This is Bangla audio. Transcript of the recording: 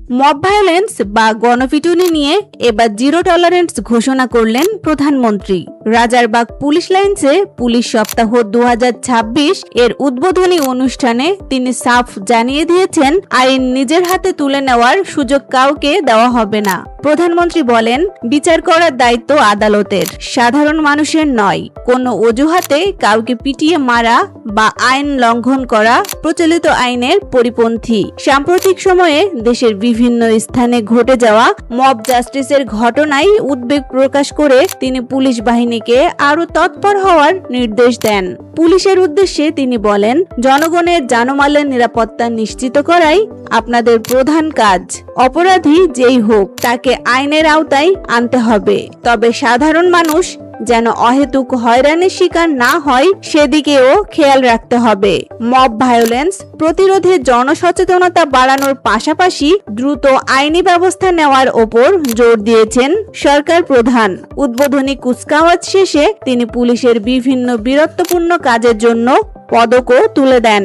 মব ভায়োলেন্স বা গণপিটুনি নিয়ে এবার জিরো টলারেন্স ঘোষণা করলেন প্রধানমন্ত্রী। রাজারবাগ পুলিশ লাইন্সে পুলিশ সপ্তাহ 2026 এর উদ্বোধনী অনুষ্ঠানে তিনি সাফ জানিয়ে দিয়েছেন, আইন নিজের হাতে তুলে নেওয়ার সুযোগ কাউকে দেওয়া হবে না। প্রধানমন্ত্রী বলেন, বিচার করার দায়িত্ব আদালতের, সাধারণ মানুষের নয়। কোনো অজুহাতে কাউকে পিটিয়ে মারা বা আইন লঙ্ঘন করা প্রচলিত আইনের পরিপন্থী। সাম্প্রতিক সময়ে দেশের বিভিন্ন স্থানে ঘটে যাওয়া মব জাস্টিসের ঘটনায় উদ্বেগ প্রকাশ করে তিনি পুলিশ বাহিনীকে আরো তৎপর হওয়ার নির্দেশ দেন। পুলিশের উদ্দেশ্যে তিনি বলেন, জনগণের জানমালের নিরাপত্তা নিশ্চিত করাই আপনাদের প্রধান কাজ। অপরাধী যেই হোক তাকে আইনের আওতায় আনতে হবে, তবে সাধারণ মানুষ যেন অহেতুক হয়রানির শিকার না হয় সেদিকেও খেয়াল রাখতে হবে। মব ভায়োলেন্স প্রতিরোধে জনসচেতনতা বাড়ানোর পাশাপাশি দ্রুত আইনি ব্যবস্থা নেওয়ার ওপর জোর দিয়েছেন সরকার প্রধান। উদ্বোধনী কুচকাওয়াজ শেষে তিনি পুলিশের বিভিন্ন বীরত্বপূর্ণ কাজের জন্য পদকও তুলে দেন।